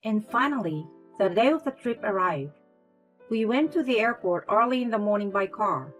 And finally, the day of the trip arrived. We went to the airport early in the morning by car.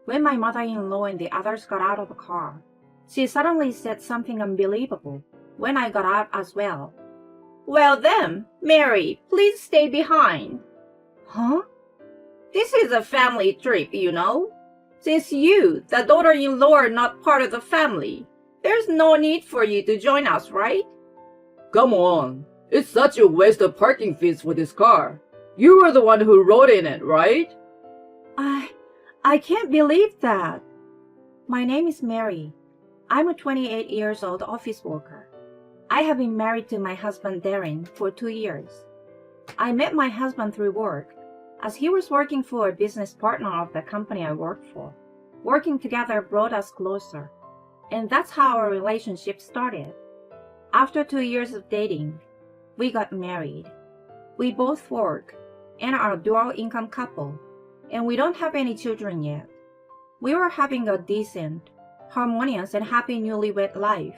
When my mother-in-law and the others got out of the car, she suddenly said something unbelievable when I got out as well. "Well then, Mary, please stay behind." Huh? "This is a family trip, you know. Since you, the daughter-in-law, are not part of the family, there's no need for you to join us, right?" Come on. It's such a waste of parking fees for this car. You were the one who rode in it, right? I I can't believe that. My name is Mary. I'm a 28 years old office worker. I have been married to my husband Darren for 2 years. I met my husband through work, as he was working for a business partner of the company I work for. Working together brought us closer, and that's how our relationship started. After 2 years of dating, we got married. We both work and are a dual income couple, and we don't have any children yet. We were having a decent, harmonious, and happy newlywed life.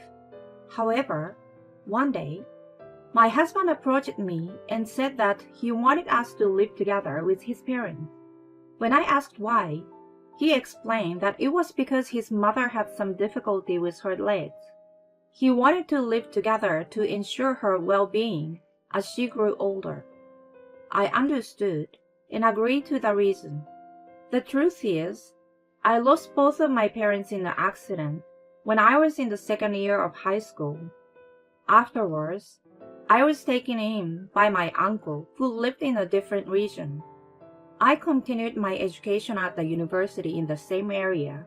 However, one day, my husband approached me and said that he wanted us to live together with his parents. When I asked why, he explained that it was because his mother had some difficulty with her legs. He wanted to live together to ensure her well-being as she grew older. I understood and agreed to the reason. The truth is, I lost both of my parents in an accident when I was in the second year of high school. Afterwards, I was taken in by my uncle who lived in a different region. I continued my education at the university in the same area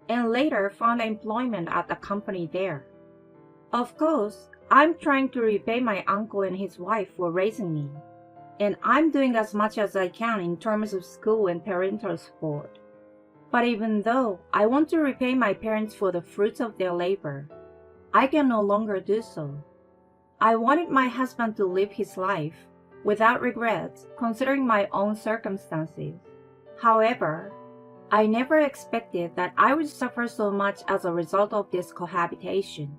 and later found employment at a company there. Of course, I'm trying to repay my uncle and his wife for raising me, and I'm doing as much as I can in terms of school and parental support. But even though I want to repay my parents for the fruits of their labor, I can no longer do so. I wanted my husband to live his life without regrets, considering my own circumstances. However, I never expected that I would suffer so much as a result of this cohabitation.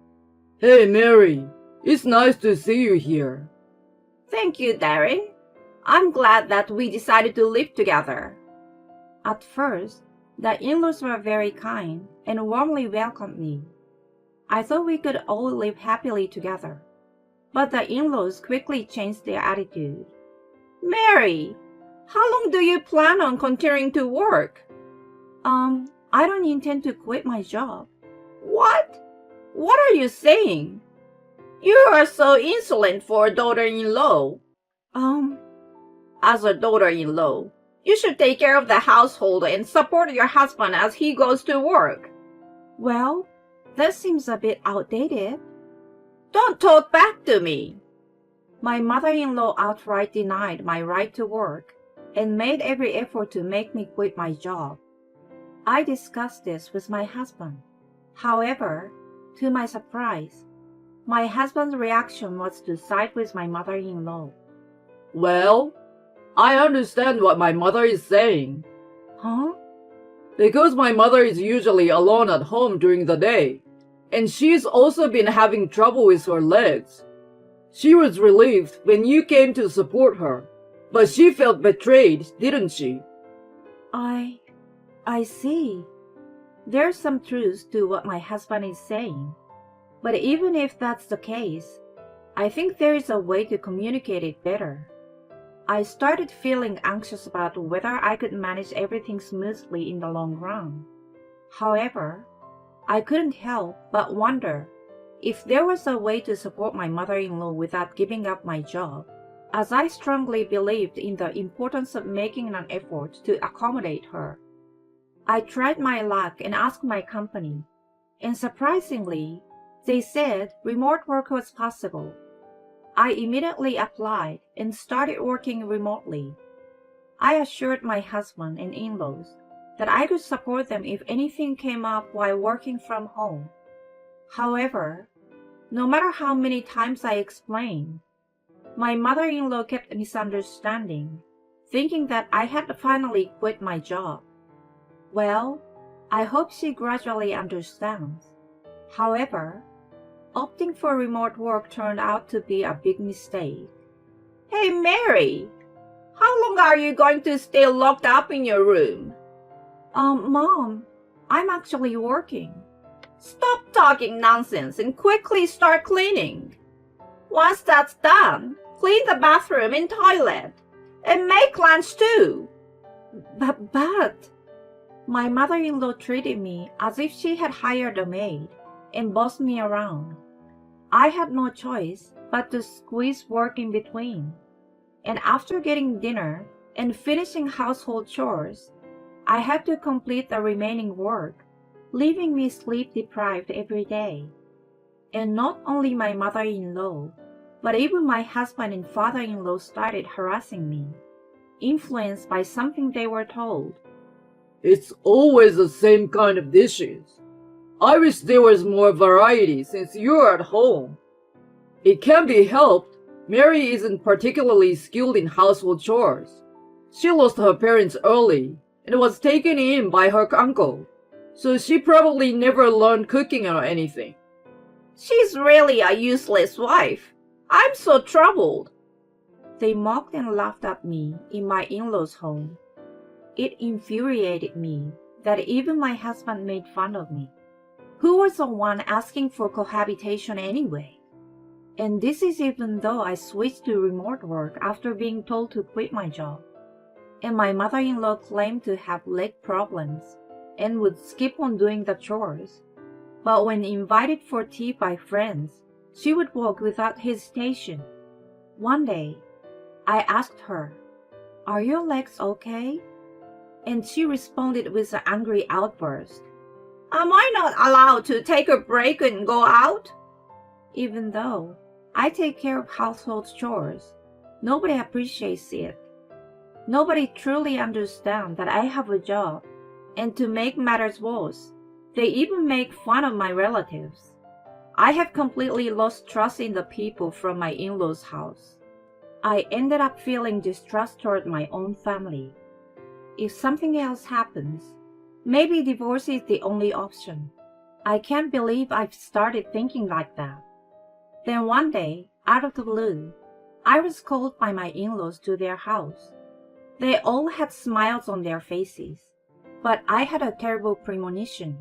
Hey, Mary. It's nice to see you here. Thank you, Darren. I'm glad that we decided to live together. At first, the in-laws were very kind and warmly welcomed me. I thought we could all live happily together. But the in-laws quickly changed their attitude. "Mary, how long do you plan on continuing to work?" I don't intend to quit my job." "What? What are you saying? You are so insolent for a daughter-in-law." As a daughter-in-law, you should take care of the household and support your husband as he goes to work." "Well, that seems a bit outdated." "Don't talk back to me." My mother-in-law outright denied my right to work and made every effort to make me quit my job. I discussed this with my husband. However, to my surprise, my husband's reaction was to side with my mother-in-law. Well, I understand what my mother is saying. Huh? Because my mother is usually alone at home during the day, and she's also been having trouble with her legs. She was relieved when you came to support her, but she felt betrayed, didn't she? I see. There's some truth to what my husband is saying. But even if that's the case, I think there is a way to communicate it better. I started feeling anxious about whether I could manage everything smoothly in the long run. However, I couldn't help but wonder if there was a way to support my mother-in-law without giving up my job, as I strongly believed in the importance of making an effort to accommodate her. I tried my luck and asked my company, and surprisingly, they said remote work was possible. I immediately applied and started working remotely. I assured my husband and in-laws that I could support them if anything came up while working from home. However, no matter how many times I explained, my mother-in-law kept misunderstanding, thinking that I had finally quit my job. Well, I hope she gradually understands. However, opting for remote work turned out to be a big mistake. Hey, Mary, how long are you going to stay locked up in your room? Mom, I'm actually working. Stop talking nonsense and quickly start cleaning. Once that's done, clean the bathroom and toilet. And make lunch too. But, my mother-in-law treated me as if she had hired a maid and bossed me around. I had no choice but to squeeze work in between. And after getting dinner and finishing household chores, I had to complete the remaining work, leaving me sleep-deprived every day. And not only my mother-in-law, but even my husband and father-in-law started harassing me, influenced by something they were told. It's always the same kind of dishes. I wish there was more variety since you're at home. It can be helped. Mary isn't particularly skilled in household chores. She lost her parents early and was taken in by her uncle, so she probably never learned cooking or anything. She's really a useless wife. I'm so troubled. They mocked and laughed at me in my in-laws' home. It infuriated me that even my husband made fun of me. Who was the one asking for cohabitation anyway? And this is even though I switched to remote work after being told to quit my job. And my mother-in-law claimed to have leg problems and would skip on doing the chores. But when invited for tea by friends, she would walk without hesitation. One day, I asked her, "Are your legs okay?" And she responded with an angry outburst. "Am I not allowed to take a break and go out?" Even though I take care of household chores, nobody appreciates it. Nobody truly understands that I have a job, and to make matters worse, they even make fun of my relatives. I have completely lost trust in the people from my in-laws' house. I ended up feeling distrust toward my own family. If something else happens, maybe divorce is the only option. I can't believe I've started thinking like that. Then one day, out of the blue, I was called by my in-laws to their house. They all had smiles on their faces, but I had a terrible premonition.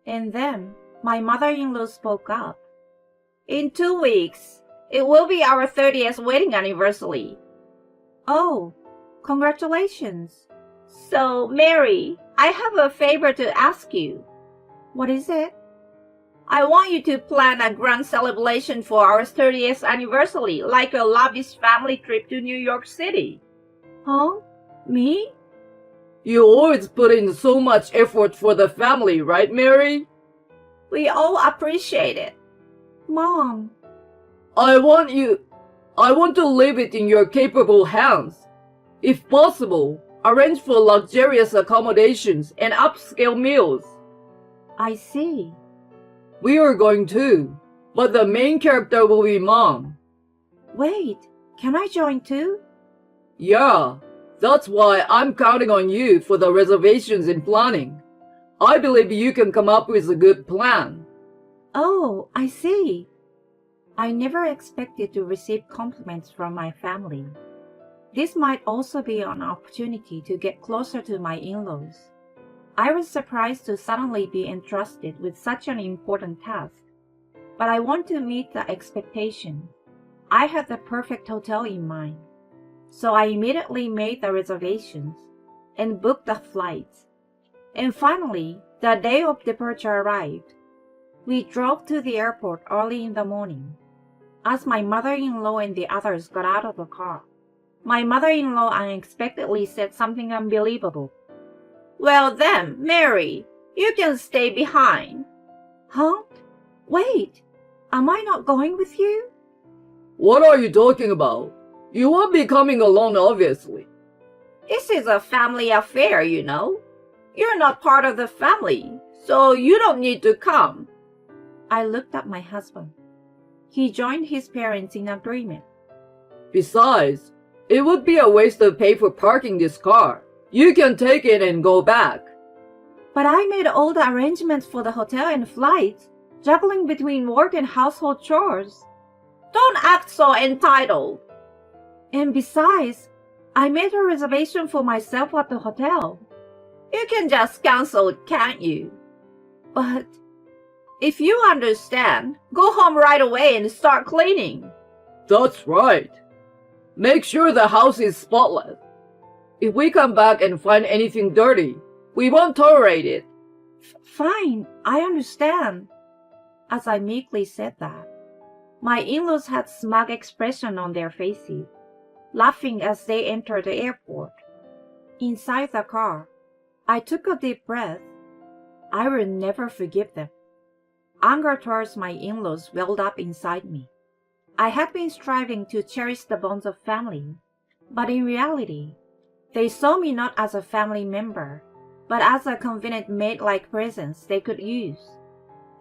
And then my mother-in-law spoke up. "In 2 weeks, it will be our 30th wedding anniversary." "Oh, congratulations." "So, Mary, I have a favor to ask you." "What is it?" "I want you to plan a grand celebration for our 30th anniversary, like a lavish family trip to New York City." "Huh? Me?" You always put in so much effort for the family, right, Mary? "We all appreciate it." "Mom, I want to leave it in your capable hands. If possible, arrange for luxurious accommodations and upscale meals." "I see." "We are going too, but the main character will be Mom." "Wait, can I join too?" "Yeah, that's why I'm counting on you for the reservations and planning. I believe you can come up with a good plan." "Oh, I see." I never expected to receive compliments from my family. This might also be an opportunity to get closer to my in-laws. I was surprised to suddenly be entrusted with such an important task, but I want to meet the expectation. I had the perfect hotel in mind, so I immediately made the reservations and booked the flights. And finally, the day of departure arrived. We drove to the airport early in the morning. As my mother-in-law and the others got out of the car, my mother-in-law unexpectedly said something unbelievable. "Well then, Mary, you can stay behind." "Huh? Wait, am I not going with you?" "What are you talking about? You won't be coming alone, obviously." "This is a family affair, you know. You're not part of the family, so you don't need to come." I looked at my husband. He joined his parents in agreement. "Besides, it would be a waste to pay for parking this car. You can take it and go back." "But I made all the arrangements for the hotel and flights, juggling between work and household chores." "Don't act so entitled." And besides, I made a reservation for myself at the hotel. You can just cancel it, can't you? But If you understand, go home right away and start cleaning. That's right. Make sure the house is spotless. If we come back and find anything dirty, we won't tolerate it. fine, I understand. As I meekly said that, my in-laws had smug expression on their faces, laughing as they entered the airport. Inside the car, I took a deep breath. I will never forgive them. Anger towards my in-laws welled up inside me. I had been striving to cherish the bonds of family, but in reality, they saw me not as a family member, but as a convenient maid-like presence they could use.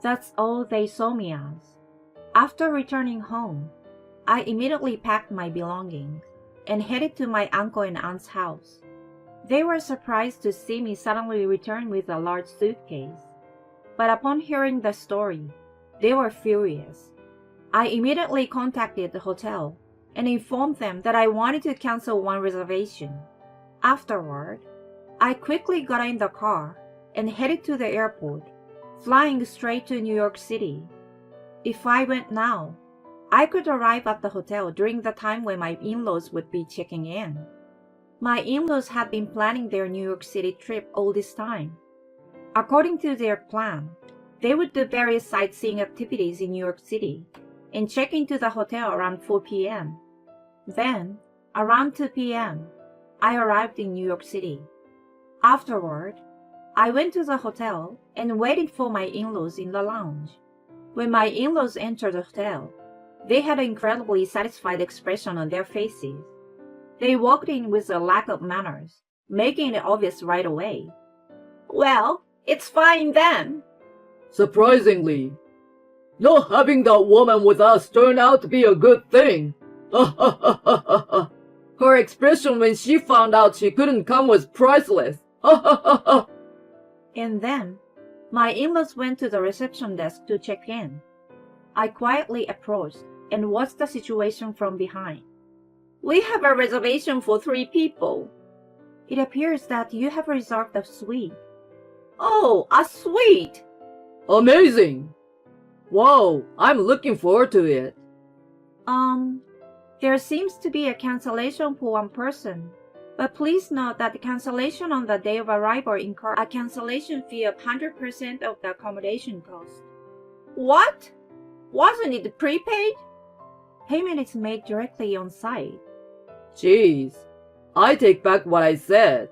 That's all they saw me as. After returning home, I immediately packed my belongings and headed to my uncle and aunt's house. They were surprised to see me suddenly return with a large suitcase. But upon hearing the story, they were furious. I immediately contacted the hotel and informed them that I wanted to cancel one reservation. Afterward, I quickly got in the car and headed to the airport, flying straight to New York City. If I went now, I could arrive at the hotel during the time when my in-laws would be checking in. My in-laws had been planning their New York City trip all this time. According to their plan, they would do various sightseeing activities in New York City and check into the hotel around 4 p.m. Then, around 2 p.m., I arrived in New York City. Afterward, I went to the hotel and waited for my in-laws in the lounge. When my in-laws entered the hotel, they had an incredibly satisfied expression on their faces. They walked in with a lack of manners, making it obvious right away. Well, it's fine then. Surprisingly, not having that woman with us turned out to be a good thing. Her expression when she found out she couldn't come was priceless. And then, my in-laws went to the reception desk to check in. I quietly approached and watched the situation from behind. We have a reservation for 3 people. It appears that you have reserved a suite. Oh, a suite! Amazing! Wow, I'm looking forward to it. There seems to be a cancellation for one person, but please note that the cancellation on the day of arrival incurs a cancellation fee of 100% of the accommodation cost. What? Wasn't it prepaid? Payment is made directly on site. Jeez, I take back what I said.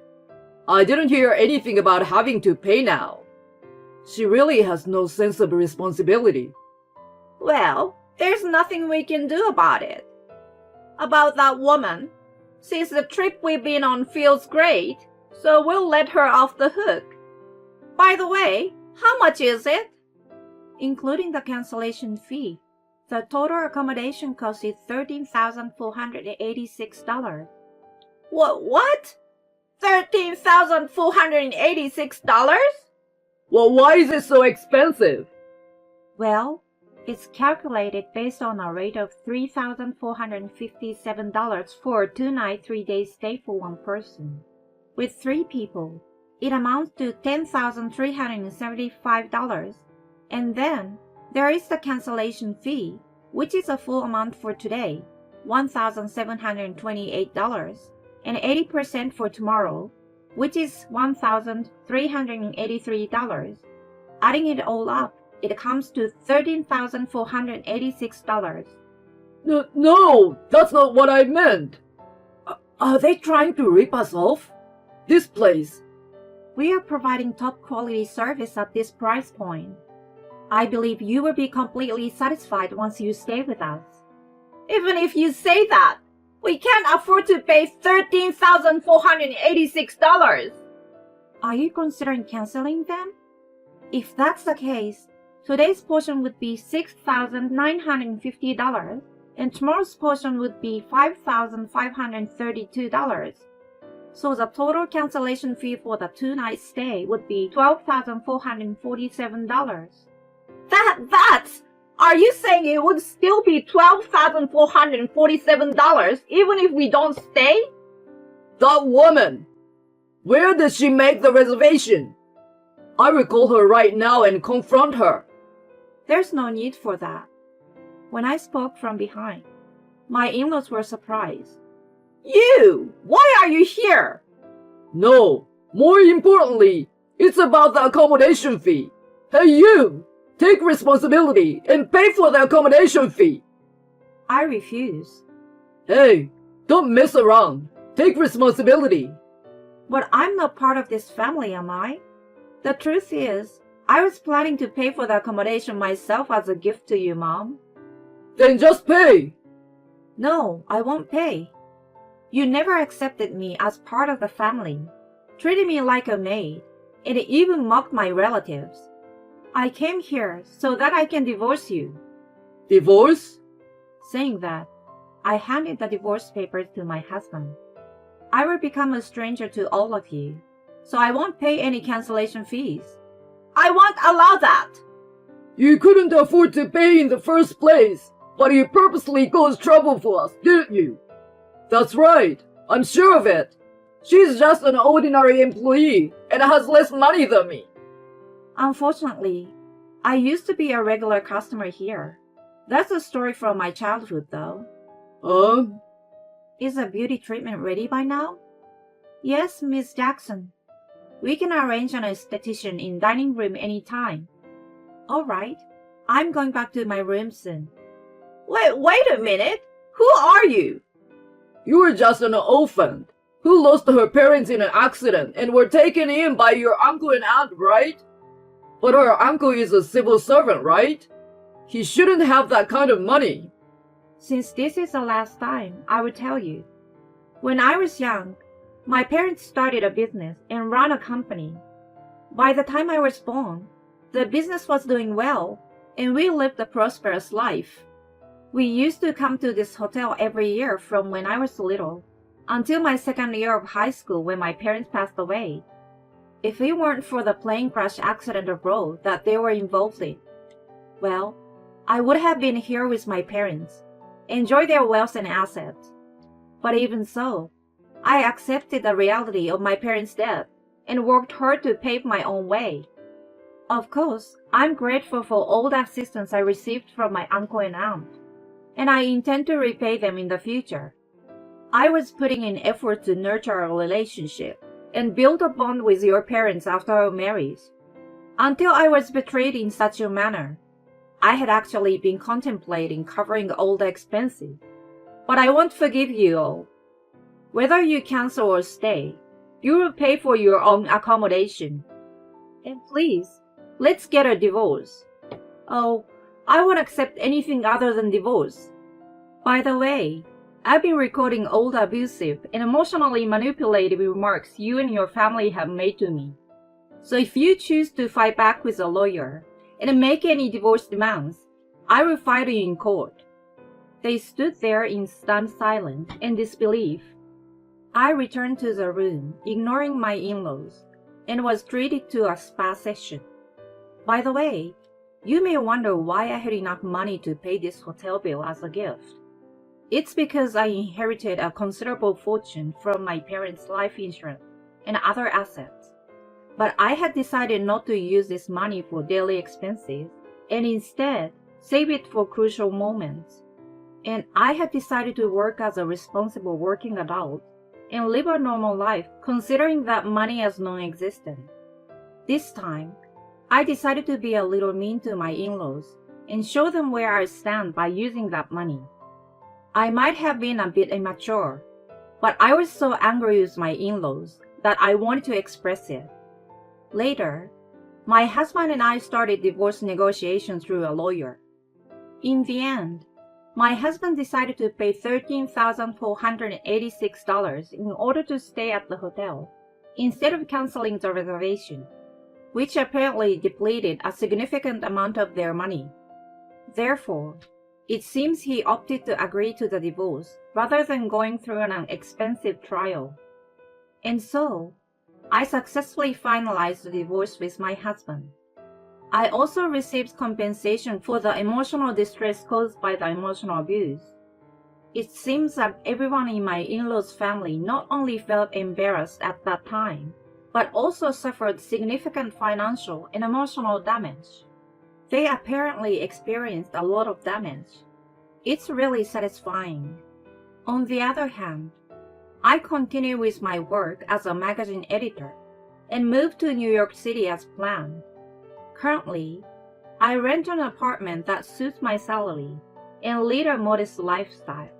I didn't hear anything about having to pay now. She really has no sense of responsibility. Well, there's nothing we can do about it. About that woman, since the trip we've been on feels great, so we'll let her off the hook. By the way, how much is it? Including the cancellation fee, the total accommodation cost is $13,486. What? $13,486? Well, why is it so expensive? Well, it's calculated based on a rate of $3,457 for a 2-night, 3-day stay for one person. With 3 people, it amounts to $10,375. And then, there is the cancellation fee, which is a full amount for today, $1,728, and 80% for tomorrow, which is $1,383. Adding it all up, it comes to $13,486. No, that's not what I meant. Are they trying to rip us off? This place. We are providing top quality service at this price point. I believe you will be completely satisfied once you stay with us. Even if you say that, we can't afford to pay $13,486. Are you considering canceling them? If that's the case, today's portion would be $6,950 and tomorrow's portion would be $5,532. So the total cancellation fee for the 2-night stay would be $12,447. That's... Are you saying it would still be $12,447 even if we don't stay? That woman! Where did she make the reservation? I will call her right now and confront her. There's no need for that. When I spoke from behind, my in-laws were surprised. You! Why are you here? No, more importantly, it's about the accommodation fee. Hey, you! Take responsibility and pay for the accommodation fee. I refused. Hey, don't mess around. Take responsibility. But I'm not part of this family, am I? The truth is, I was planning to pay for the accommodation myself as a gift to you, Mom. Then just pay. No, I won't pay. You never accepted me as part of the family, treated me like a maid, and even mocked my relatives. I came here so that I can divorce you. Divorce? Saying that, I handed the divorce papers to my husband. I will become a stranger to all of you, so I won't pay any cancellation fees. I won't allow that. You couldn't afford to pay in the first place, but you purposely caused trouble for us, didn't you? That's right, I'm sure of it. She's just an ordinary employee and has less money than me. Unfortunately, I used to be a regular customer here. That's a story from my childhood, though. Is the beauty treatment ready by now? Yes, Miss Jackson. We can arrange an esthetician in dining room anytime. All right, I'm going back to my room soon. Wait a minute. Who are you? You were just an orphan who lost her parents in an accident and were taken in by your uncle and aunt, right? But her uncle is a civil servant, right? He shouldn't have that kind of money. Since this is the last time, I will tell you. When I was young, my parents started a business and ran a company. By the time I was born, the business was doing well, and we lived a prosperous life. We used to come to this hotel every year from when I was little, until my second year of high school when my parents passed away. If it weren't for the plane crash accident abroad that they were involved in, well, I would have been here with my parents, enjoy their wealth and assets. But even so, I accepted the reality of my parents' death and worked hard to pave my own way. Of course, I'm grateful for all the assistance I received from my uncle and aunt, and I intend to repay them in the future. I was putting in effort to nurture our relationship and build a bond with your parents after our marriage, until I was betrayed in such a manner. I had actually been contemplating covering all the expenses, but I won't forgive you all. Whether you cancel or stay, you will pay for your own accommodation. And please, let's get a divorce. Oh, I won't accept anything other than divorce. By the way, I've been recording all the abusive and emotionally manipulative remarks you and your family have made to me. So if you choose to fight back with a lawyer and make any divorce demands, I will fight you in court. They stood there in stunned silence and disbelief. I returned to the room, ignoring my in-laws, and was treated to a spa session. By the way, you may wonder why I had enough money to pay this hotel bill as a gift. It's because I inherited a considerable fortune from my parents' life insurance and other assets. But I had decided not to use this money for daily expenses and instead save it for crucial moments. And I had decided to work as a responsible working adult and live a normal life considering that money as non-existent. This time, I decided to be a little mean to my in-laws and show them where I stand by using that money. I might have been a bit immature, but I was so angry with my in-laws that I wanted to express it. Later, my husband and I started divorce negotiations through a lawyer. In the end, my husband decided to pay $13,486 in order to stay at the hotel, instead of canceling the reservation, which apparently depleted a significant amount of their money. Therefore, it seems he opted to agree to the divorce rather than going through an expensive trial. And so, I successfully finalized the divorce with my husband. I also received compensation for the emotional distress caused by the emotional abuse. It seems that everyone in my in-laws' family not only felt embarrassed at that time, but also suffered significant financial and emotional damage. They apparently experienced a lot of damage. It's really satisfying. On the other hand, I continue with my work as a magazine editor and moved to New York City as planned. Currently, I rent an apartment that suits my salary and lead a modest lifestyle.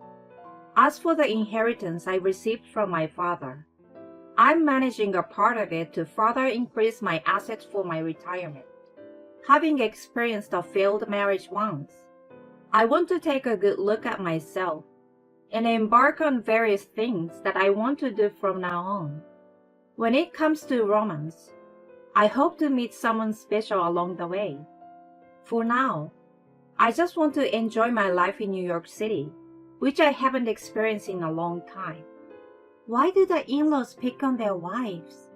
As for the inheritance I received from my father, I'm managing a part of it to further increase my assets for my retirement. Having experienced a failed marriage once, I want to take a good look at myself and embark on various things that I want to do from now on. When it comes to romance, I hope to meet someone special along the way. For now, I just want to enjoy my life in New York City, which I haven't experienced in a long time. Why do the in-laws pick on their wives?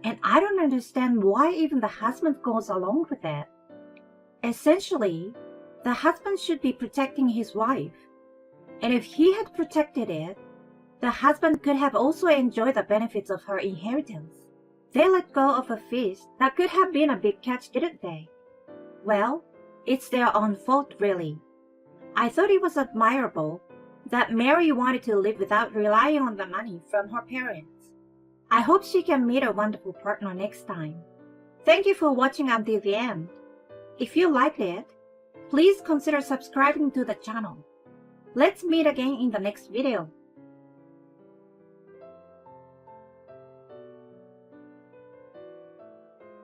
And I don't understand why even the husband goes along with it. Essentially, the husband should be protecting his wife. And if he had protected it, the husband could have also enjoyed the benefits of her inheritance. They let go of a fish that could have been a big catch, didn't they? Well, it's their own fault, really. I thought it was admirable that Mary wanted to live without relying on the money from her parents. I hope she can meet a wonderful partner next time. Thank you for watching until the end. If you liked it, please consider subscribing to the channel. Let's meet again in the next video.